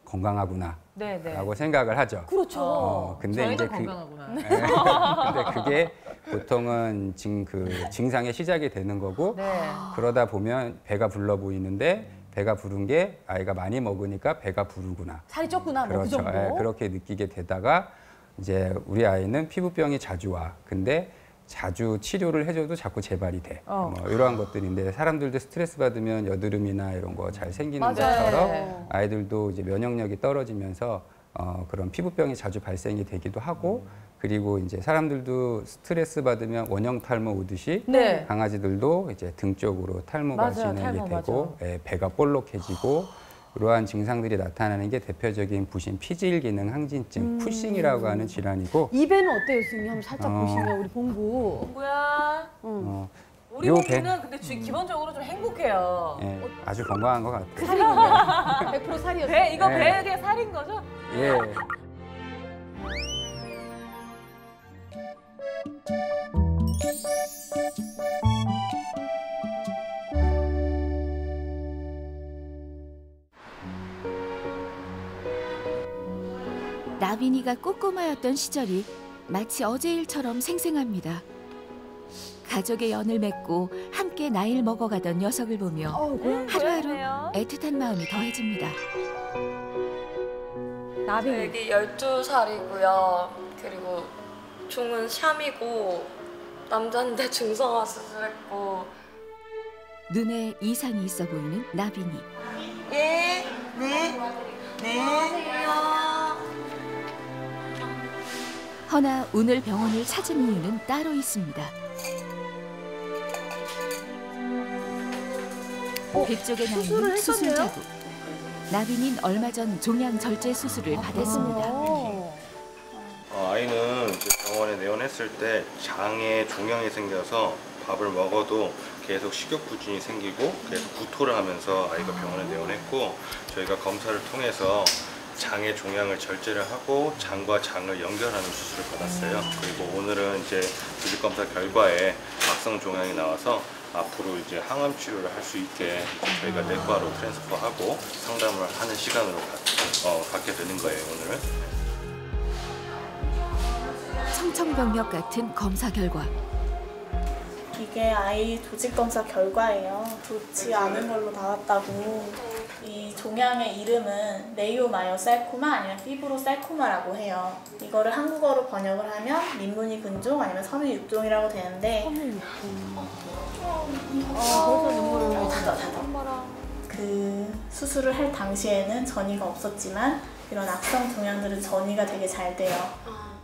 건강하구나. 라고 생각을 하죠. 그렇죠. 근데 이제 건강하구나. 근데 그게 보통은 증상의 시작이 되는 거고 그러다 보면 배가 불러 보이는데 배가 부른 게 아이가 많이 먹으니까 배가 부르구나. 살이 쪘구나. 그렇죠. 뭐 그 정도. 그렇게 느끼게 되다가 이제 우리 아이는 피부병이 자주 와. 근데 자주 치료를 해줘도 자꾸 재발이 돼. 뭐 이러한 것들인데 사람들도 스트레스 받으면 여드름이나 이런 거 잘 생기는 것처럼 아이들도 이제 면역력이 떨어지면서 그런 피부병이 자주 발생이 되기도 하고 그리고 이제 사람들도 스트레스 받으면 원형 탈모 오듯이 강아지들도 이제 등 쪽으로 탈모가 진행이 되고 배가 볼록해지고 그러한 증상들이 나타나는 게 대표적인 부신 피질 기능 항진증, 푸싱이라고 하는 질환이고. 이 배는 어때요, 선생님? 한번 살짝 보시면 우리 봉구. 봉구야. 우리 요 봉구는 근데 기본적으로 좀 행복해요. 예, 아주 건강한 것 같아요. 살이군요. 100% 살이었어요. 이거 네. 배에 살인 거죠? 예. 나빈이가 꼬꼬마였던 시절이 마치 어제 일처럼 생생합니다. 가족의 연을 맺고 함께 나이를 먹어가던 녀석을 보며 하루하루 애틋한 마음이 더해집니다. 애기 12살이고요. 그리고 종은 샴이고 남자인데 중성화 수술했고. 눈에 이상이 있어 보이는 나빈이. 네. 허나 오늘 병원을 찾은 이유는 따로 있습니다. 백쪽에 나 있는 수술 자국. 나빈인 얼마 전 종양 절제 수술을 받았습니다. 아이는 이제 병원에 내원했을 때 장에 종양이 생겨서 밥을 먹어도 계속 식욕부진이 생기고 계속 구토를 하면서 아이가 병원에 내원했고, 저희가 검사를 통해서 장의 종양을 절제를 하고 장과 장을 연결하는 수술을 받았어요. 그리고 오늘은 이제 조직검사 결과에 막성 종양이 나와서 앞으로 이제 항암 치료를 할 수 있게 저희가 내과로 트랜스퍼하고 상담을 하는 시간으로 갖게 되는 거예요, 오늘은. 청천벽력 같은 검사 결과. 이게 아이 조직검사 결과예요. 좋지 않은 걸로 나왔다고. 이 종양의 이름은 레이오마요살코마 아니면 피브로살코마라고 해요. 이거를 한국어로 번역을 하면 민무늬 근종 아니면 섬유육종이라고 되는데 벌써 눈물을 흘리신다. 그 수술을 할 당시에는 전이가 없었지만 이런 악성 종양들은 전이가 되게 잘 돼요.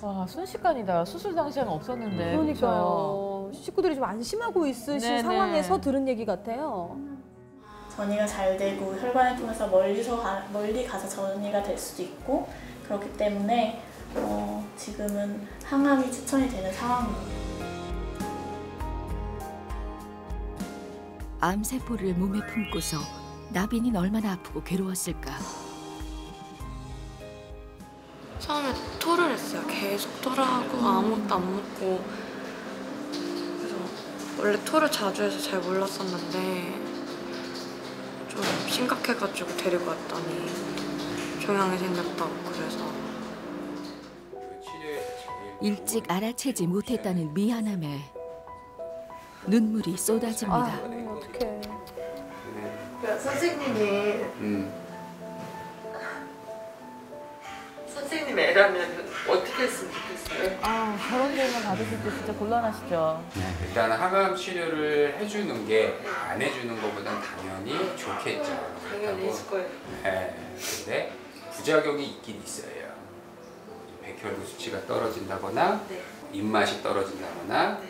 와, 순식간이다. 수술 당시에는 없었는데. 그러니까요. 식구들이 좀 안심하고 있으신 네네. 상황에서 들은 얘기 같아요. 전이가 잘 되고 혈관을 통해서 멀리 가서 전이가 될 수도 있고, 그렇기 때문에 지금은 항암이 추천이 되는 상황입니다. 암세포를 몸에 품고서 나빈이는 얼마나 아프고 괴로웠을까. 처음에 토를 했어요. 계속 토를 하고 아무것도 안 먹고. 그래서 원래 토를 자주 해서 잘 몰랐었는데 좀 심각해가지고 데리고 왔더니 종양이 생겼다고 그래서. 일찍 알아채지 못했다는 미안함에 눈물이 쏟아집니다. 어떡해. 선생님 애라면 어떻게 했으면 좋겠어요? 저런 질문 받으실 때 진짜 곤란하시죠? 일단 항암 치료를 해주는 게 안 해주는 것보단 당연히 좋겠죠. 당연히 있을 거예요. 네, 근데 부작용이 있긴 있어요. 백혈구 수치가 떨어진다거나 입맛이 떨어진다거나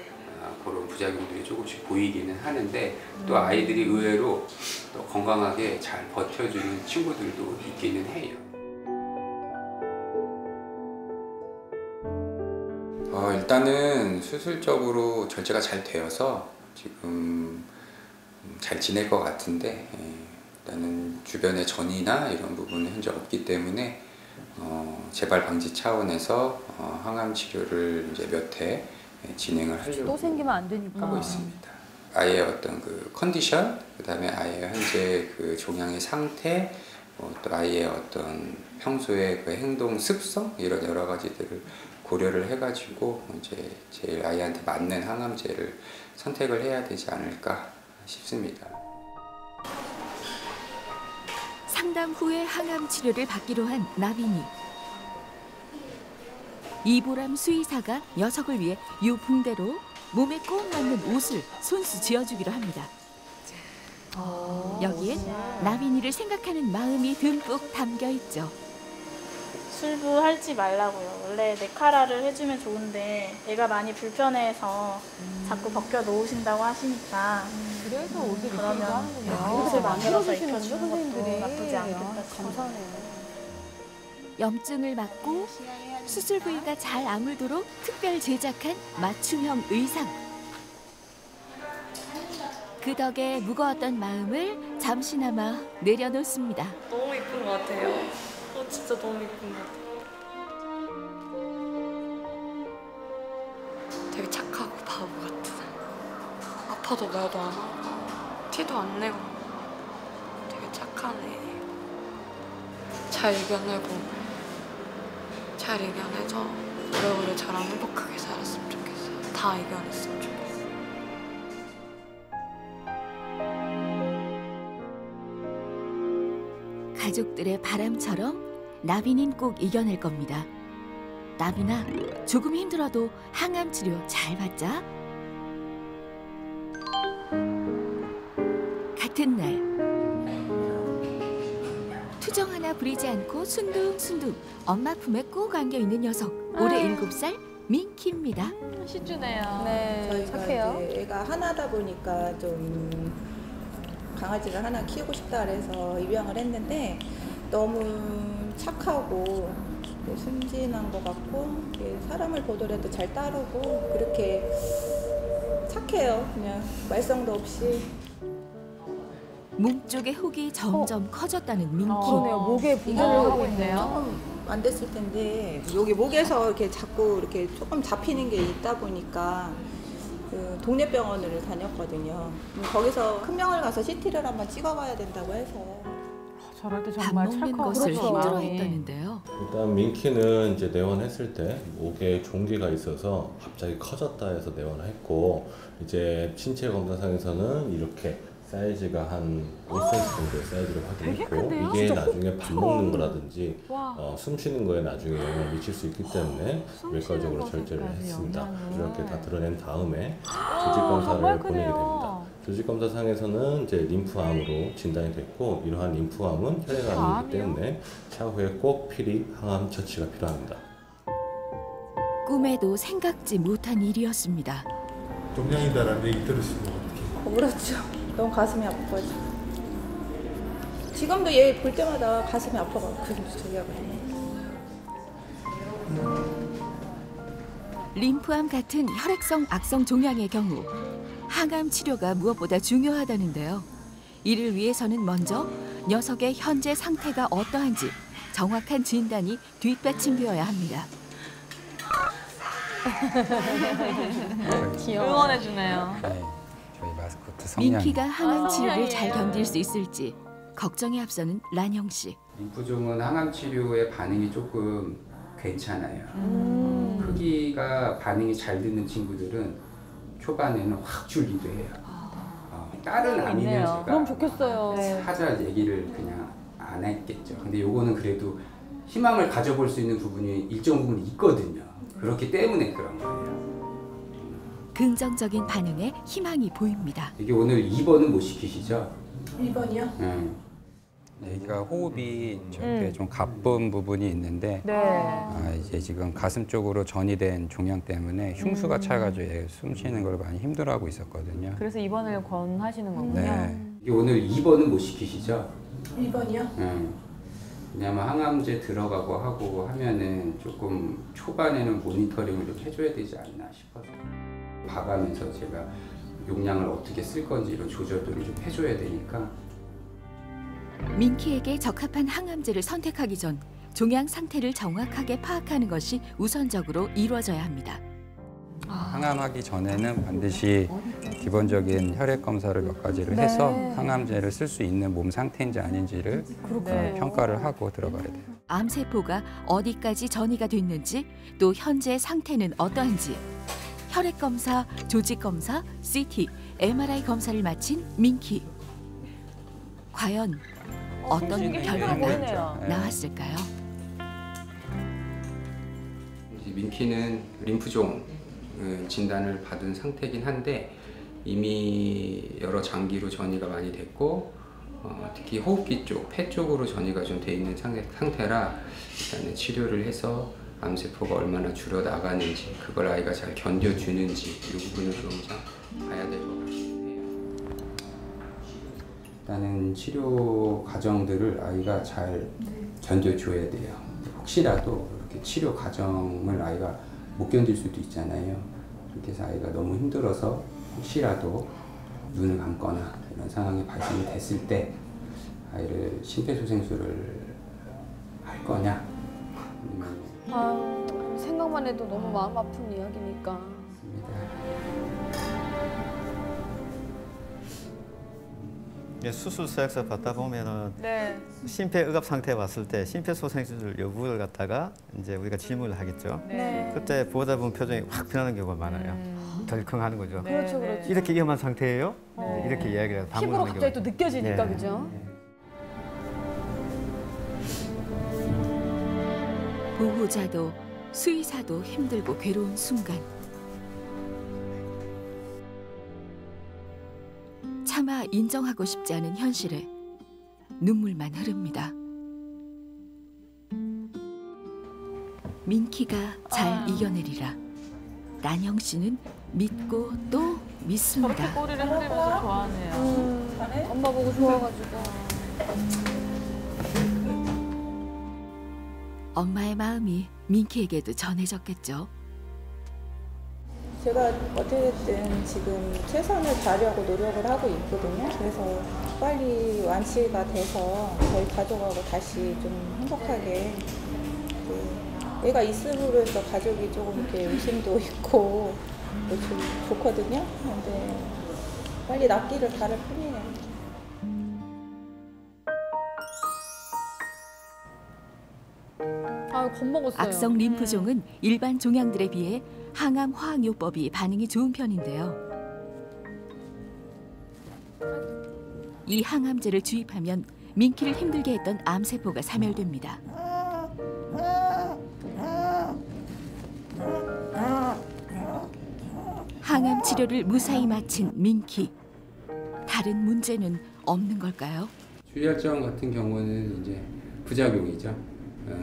그런 부작용들이 조금씩 보이기는 하는데, 또 아이들이 의외로 또 건강하게 잘 버텨주는 친구들도 있기는 해요. 일단은 수술적으로 절제가 잘 되어서 지금 잘 지낼 것 같은데, 일단은 주변에 전이나 이런 부분은 현재 없기 때문에 재발 방지 차원에서 항암 치료를 이제 몇 해 진행을 하려고 또 생기면 안 되니까. 하고 있습니다. 아이의 어떤 그 컨디션, 그다음에 아이의 현재 그 종양의 상태, 또 아이의 어떤 평소의 그 행동 습성, 이런 여러 가지들을 고려를 해가지고 이제 제일 아이한테 맞는 항암제를 선택을 해야 되지 않을까 싶습니다. 상담 후에 항암 치료를 받기로 한 나빈이. 이보람 수의사가 녀석을 위해 유풍대로 몸에 꼭 맞는 옷을 손수 지어주기로 합니다. 여기엔 나빈이를 생각하는 마음이 듬뿍 담겨 있죠. 출부하지 말라고요. 원래 네카라를 해주면 좋은데 애가 많이 불편해해서 자꾸 벗겨 놓으신다고 하시니까 그래서 옷을 그러면 하는군요. 옷을 만들어서 만들어주시는 입혀주는 것도 선생님들이. 나쁘지 않겠다 싶어요. 감사하네요. 염증을 막고 수술 부위가 잘 아물도록 특별 제작한 맞춤형 의상. 그 덕에 무거웠던 마음을 잠시나마 내려놓습니다. 너무 이쁜 것 같아요. 진짜 너무 이쁜 것 같아요. 되게 착하고 바보 같은. 아파도 말도 안 하고 티도 안 내고 되게 착한 애. 잘 이겨내서 오래오래 저랑 행복하게 살았으면 좋겠어요. 다 이겨냈으면 좋겠어요. 가족들의 바람처럼 나빈인 꼭 이겨낼 겁니다. 나빈아, 조금 힘들어도 항암 치료 잘 받자. 같은 날 투정 하나 부리지 않고 순둥순둥 엄마 품에 꼭 안겨있는 녀석. 올해 7살 민키입니다. 시주네요. 네, 저희가 착해요. 이제 애가 하나다 보니까 좀 강아지를 하나 키우고 싶다 그래서 입양을 했는데 너무 착하고 순진한 것 같고 사람을 보더라도 잘 따르고 그렇게 착해요. 그냥 말썽도 없이. 몸쪽의 혹이 점점 커졌다는 민키. 그러네요. 목에 분할을 하고 있네요. 조금 안 됐을 텐데 여기 목에서 이렇게 자꾸 이렇게 조금 잡히는 게 있다 보니까 그 동네 병원을 다녔거든요. 거기서 큰 병원을 가서 CT를 한번 찍어봐야 된다고 해서. 저럴 때 밥 정말 먹는 찰칵 것을 그렇죠. 힘들어했다는데요. 일단 민키는 이제 내원했을 때 목에 종기가 있어서 갑자기 커졌다 해서 내원을 했고, 이제 신체 검사상에서는 이렇게 사이즈가 한 5cm 정도의 사이즈를 확인했고, 이게 나중에 밥 먹는 거라든지 숨 쉬는 거에 나중에 영향을 미칠 수 있기 때문에 외과적으로 절제를 했습니다. 이렇게 다 드러낸 다음에 조직 검사를 보내게 됩니다. 조직 검사상에서는 이제 림프암으로 진단이 됐고, 이러한 림프암은 혈액암이기 때문에 차후에 꼭 필히 항암 처치가 필요합니다. 꿈에도 생각지 못한 일이었습니다. 종양이다라는 얘기 들으시면 어떡해요? 그렇죠. 너무 가슴이 아파요. 지금도 얘 볼 때마다 가슴이 아파가지고 저기 하거든요. 림프암 같은 혈액성 악성 종양의 경우 항암 치료가 무엇보다 중요하다는데요. 이를 위해서는 먼저 녀석의 현재 상태가 어떠한지 정확한 진단이 뒷받침되어야 합니다. 응원해주네요. 네, 저희 마스코트 성냥. 민키가 항암 치료를 잘 성냥이에요. 견딜 수 있을지 걱정에 앞서는 란형 씨. 림프종은 항암 치료의 반응이 조금 괜찮아요. 크기가 반응이 잘 되는 친구들은 초반에는 확 줄기도 해요. 다른 암이면 제가 그럼 좋겠어요. 하자 얘기를 그냥 안 했겠죠. 근데 요거는 그래도 희망을 가져볼 수 있는 부분이 일정 부분 있거든요. 그렇기 때문에 그런 거예요. 긍정적인 반응에 희망이 보입니다. 이게 오늘 2번은 못 시키시죠? 1번이요? 네. 애기가 호흡이 저렇게 좀 가쁜 부분이 있는데 이제 지금 가슴 쪽으로 전이된 종양 때문에 흉수가 차가지고 얘 숨 쉬는 걸 많이 힘들어하고 있었거든요. 그래서 입원을 권하시는 거군요. 네. 이게 오늘 2번은 못 시키시죠? 1번이요? 네. 왜냐면 항암제 들어가고 하고 하면은 조금 초반에는 모니터링을 좀 해줘야 되지 않나 싶어서 봐가면서 제가 용량을 어떻게 쓸 건지 이런 조절들을 좀 해줘야 되니까. 민키에게 적합한 항암제를 선택하기 전 종양 상태를 정확하게 파악하는 것이 우선적으로 이루어져야 합니다. 항암하기 전에는 반드시 기본적인 혈액 검사를 몇 가지를 해서 항암제를 쓸 수 있는 몸 상태인지 아닌지를 평가를 하고 들어가야 돼요. 암세포가 어디까지 전이가 됐는지, 또 현재 상태는 어떠한지 혈액 검사, 조직 검사, CT, MRI 검사를 마친 민키. 과연 어떤 결과가 나왔을까요? 민키는 림프종 진단을 받은 상태긴 한데 이미 여러 장기로 전이가 많이 됐고 특히 호흡기 쪽, 폐 쪽으로 전이가 좀 돼 있는 상태라 일단은 치료를 해서 암세포가 얼마나 줄어 나가는지, 그걸 아이가 잘 견뎌주는지 이 부분을 좀 봐야 될 것 같아요. 일단은 치료 과정들을 아이가 잘 견뎌줘야 돼요. 혹시라도 이렇게 치료 과정을 아이가 못 견딜 수도 있잖아요. 그렇게 해서 아이가 너무 힘들어서 혹시라도 눈을 감거나 이런 상황이 발생이 됐을 때 아이를 심폐소생술을 할 거냐, 아니면 생각만 해도 너무 마음 아픈 이야기니까. 수술 서약서 받다 보면은 네. 심폐의갑 상태 봤을 때 심폐소생술 여부를 갖다가 이제 우리가 질문을 하겠죠. 네. 그때 보다 보면 표정이 확 변하는 경우가 많아요. 덜컹하는 거죠. 그렇죠, 그렇죠. 이렇게 위험한 상태예요? 네. 이렇게 이야기를 하고 피부로 갑자기 또 느껴지니까, 그죠? 보호자도 수의사도 힘들고 괴로운 순간. 차마 인정하고 싶지 않은 현실에 눈물만 흐릅니다. 민키가 잘 이겨내리라. 난영 씨는 믿고 또 믿습니다. 저렇게 꼬리를 흔들면서 좋아하네요. 엄마 보고 좋아가지고. 엄마의 마음이 민키에게도 전해졌겠죠. 제가 어떻게든 지금 최선을 다하려고 노력을 하고 있거든요. 그래서 빨리 완치가 돼서 저희 가족하고 다시 좀 행복하게, 얘가 있음으로 해서 가족이 조금 이렇게 의심도 있고 좀 좋거든요. 근데 빨리 낫기를 바랄 뿐이에요. 겁먹었어요. 악성 림프종은 일반 종양들에 비해 항암 화학요법이 반응이 좋은 편인데요. 이 항암제를 주입하면 민키를 힘들게 했던 암세포가 사멸됩니다. 항암 치료를 무사히 마친 민키. 다른 문제는 없는 걸까요? 주의할 점 같은 경우는 이제 부작용이죠.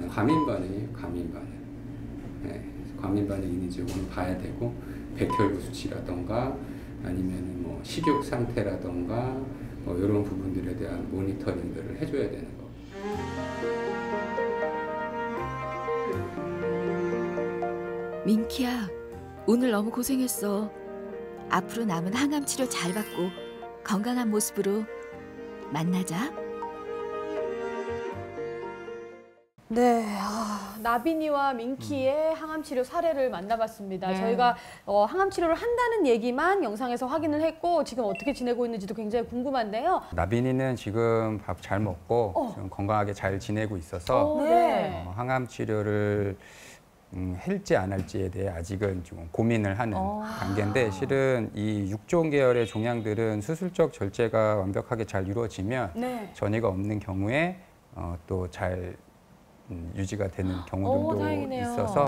과민 반응이에요. 과민 반응. 네, 과민 반응이 있는지 오늘 봐야 되고, 백혈구 수치라던가 아니면 뭐 식욕 상태라던가 뭐 이런 부분들에 대한 모니터링들을 해줘야 되는 거. 민키야, 오늘 너무 고생했어. 앞으로 남은 항암 치료 잘 받고 건강한 모습으로 만나자. 네, 나빈이와 민키의 항암 치료 사례를 만나봤습니다. 네. 저희가 항암 치료를 한다는 얘기만 영상에서 확인을 했고 지금 어떻게 지내고 있는지도 굉장히 궁금한데요. 나빈이는 지금 밥 잘 먹고 좀 건강하게 잘 지내고 있어서 네. 항암 치료를 할지 안 할지에 대해 아직은 좀 고민을 하는 단계인데, 실은 이 6종 계열의 종양들은 수술적 절제가 완벽하게 잘 이루어지면 전이가 없는 경우에 또 잘 유지가 되는 경우들도 있어서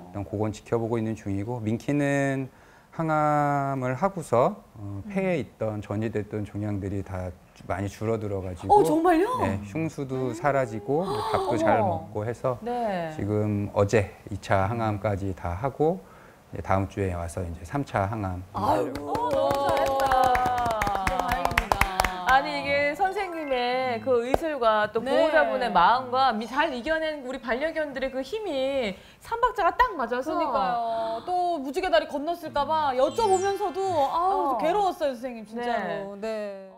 일단 그건 지켜보고 있는 중이고, 민키는 항암을 하고서 폐에 있던 전이됐던 종양들이 다 많이 줄어들어가지고 정말요? 네, 흉수도 사라지고 밥도 잘 먹고 해서 지금 어제 2차 항암까지 다 하고 다음 주에 와서 이제 3차 항암. 아이고, 너무 잘했다. 진짜 다행입니다. 아니 이게 선생님의 그 의술과 또 보호자분의 마음과 잘 이겨낸 우리 반려견들의 그 힘이 삼박자가 딱 맞아서. 그러니까요. 또 무지개 다리 건넜을까 봐 여쭤보면서도 괴로웠어요, 선생님 진짜로. 네.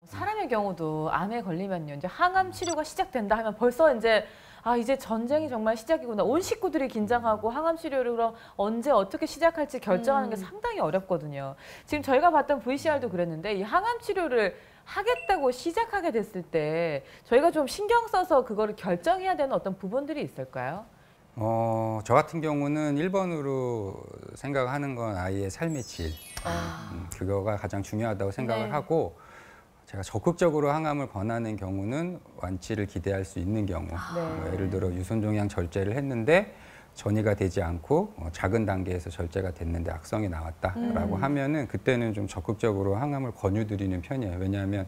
사람의 경우도 암에 걸리면요, 이제 항암 치료가 시작된다 하면 벌써 이제 이제 전쟁이 정말 시작이구나. 온 식구들이 긴장하고 항암 치료를 그럼 언제 어떻게 시작할지 결정하는 게 상당히 어렵거든요. 지금 저희가 봤던 VCR도 그랬는데 이 항암 치료를 하겠다고 시작하게 됐을 때 저희가 좀 신경 써서 그거를 결정해야 되는 어떤 부분들이 있을까요? 저 같은 경우는 1번으로 생각하는 건 아이의 삶의 질. 그거가 가장 중요하다고 생각을 하고, 제가 적극적으로 항암을 권하는 경우는 완치를 기대할 수 있는 경우. 예를 들어 유선종양 절제를 했는데 전이가 되지 않고 작은 단계에서 절제가 됐는데 악성이 나왔다라고 하면은 그때는 좀 적극적으로 항암을 권유드리는 편이에요. 왜냐하면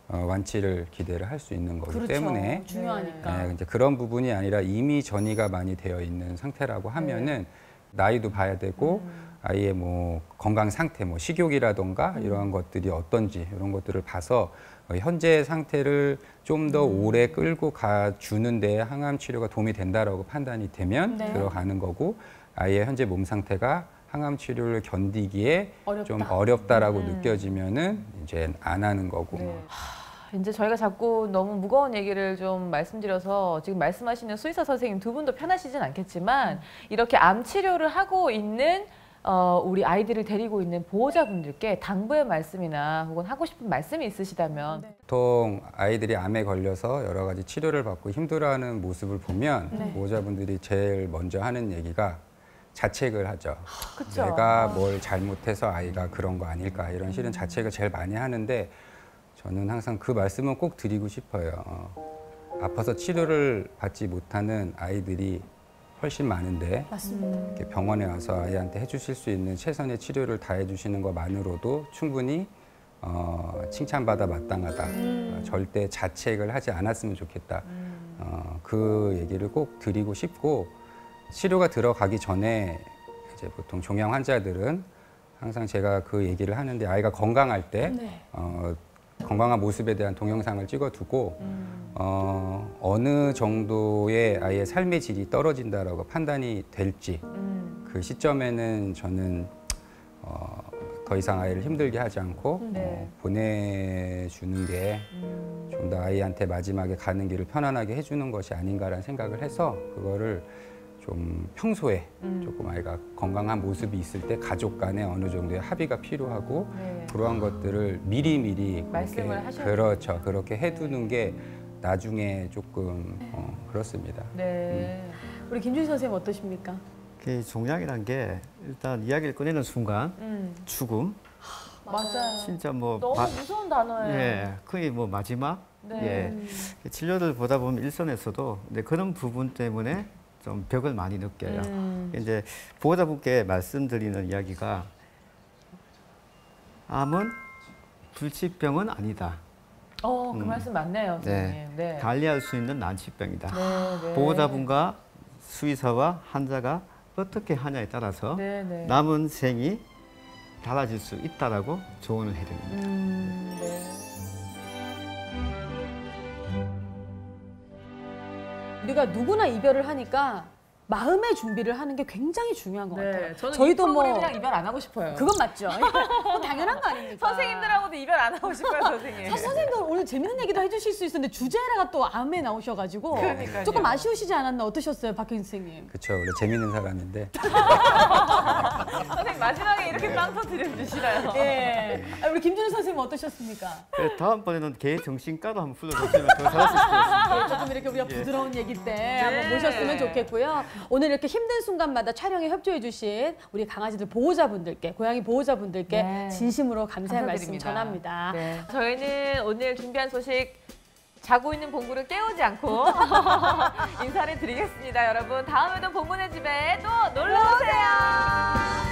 완치를 기대를 할 수 있는 거기 그렇죠. 때문에 중요하니까. 이제 그런 부분이 아니라 이미 전이가 많이 되어 있는 상태라고 하면은 나이도 봐야 되고 아이의 뭐 건강 상태, 뭐 식욕이라던가 이러한 것들이 어떤지 이런 것들을 봐서 현재 상태를 좀 더 오래 끌고 가주는 데 항암 치료가 도움이 된다라고 판단이 되면 들어가는 거고 아이의 현재 몸 상태가 항암 치료를 견디기에 좀 어렵다라고 느껴지면은 이제 안 하는 거고. 이제 저희가 자꾸 너무 무거운 얘기를 좀 말씀드려서 지금 말씀하시는 수의사 선생님 두 분도 편하시진 않겠지만 이렇게 암 치료를 하고 있는 우리 아이들을 데리고 있는 보호자분들께 당부의 말씀이나 혹은 하고 싶은 말씀이 있으시다면. 보통 아이들이 암에 걸려서 여러 가지 치료를 받고 힘들어하는 모습을 보면 보호자분들이 제일 먼저 하는 얘기가 자책을 하죠. 그쵸. 내가 뭘 잘못해서 아이가 그런 거 아닐까 이런 실은 자책을 제일 많이 하는데 저는 항상 그 말씀은 꼭 드리고 싶어요. 아파서 치료를 받지 못하는 아이들이 훨씬 많은데 이렇게 병원에 와서 아이한테 해주실 수 있는 최선의 치료를 다 해주시는 것만으로도 충분히 칭찬받아 마땅하다. 절대 자책을 하지 않았으면 좋겠다. 그 얘기를 꼭 드리고 싶고 치료가 들어가기 전에 이제 보통 종양 환자들은 항상 제가 그 얘기를 하는데 아이가 건강할 때 건강한 모습에 대한 동영상을 찍어두고 어느 정도의 아이의 삶의 질이 떨어진다라고 판단이 될지 그 시점에는 저는 더 이상 아이를 힘들게 하지 않고 보내주는 게 좀 더 아이한테 마지막에 가는 길을 편안하게 해주는 것이 아닌가라는 생각을 해서 그거를 좀 평소에 조금 아이가 건강한 모습이 있을 때 가족 간에 어느 정도의 합의가 필요하고 그러한 것들을 미리미리 말씀을 하셔야 그렇죠. 그렇게 해두는 게 나중에 조금 그렇습니다. 우리 김준희 선생님 어떠십니까? 그 종양이란 게 일단 이야기를 꺼내는 순간 죽음. 맞아요. 진짜 뭐 너무 무서운 단어예요. 예, 거의 뭐 마지막. 치료를 보다 보면 일선에서도 그런 부분 때문에 좀 벽을 많이 느껴요. 이제 보호자분께 말씀드리는 이야기가 암은 불치병은 아니다. 그 말씀 맞네요, 선생님. 관리할 수 있는 난치병이다. 보호자분과 수의사와 환자가 어떻게 하냐에 따라서 남은 생이 달라질 수 있다라고 조언을 해드립니다. 우리가 누구나 이별을 하니까 마음의 준비를 하는 게 굉장히 중요한 것 같아요. 저희도 프로그램이랑 이별 안 하고 싶어요. 그건 맞죠. 당연한 거 아닙니까? 선생님들하고도 이별 안 하고 싶어요, 선생님. 선생님도 오늘 재밌는 얘기도 해주실 수 있었는데 주제가 또 암에 나오셔가지고 그러니까요. 조금 아쉬우시지 않았나 어떠셨어요, 박효인 선생님? 그렇죠. 원래 재밌는 사람인데. 선생님 마지막에 이렇게 빵 터뜨려주시나요? 우리 김준희 선생님 어떠셨습니까? 다음번에는 개 정신과도 한번 불러주시면 더 잘할 수 있을 것 같습니다. 조금 이렇게 우리가 부드러운 얘기 때 한번 모셨으면 좋겠고요. 오늘 이렇게 힘든 순간마다 촬영에 협조해 주신 우리 강아지들 보호자분들께, 고양이 보호자분들께 진심으로 감사의 말씀 전합니다. 저희는 오늘 준비한 소식 자고 있는 봉구를 깨우지 않고 인사를 드리겠습니다. 여러분 다음에도 봉구네 집에 또 놀러 오세요.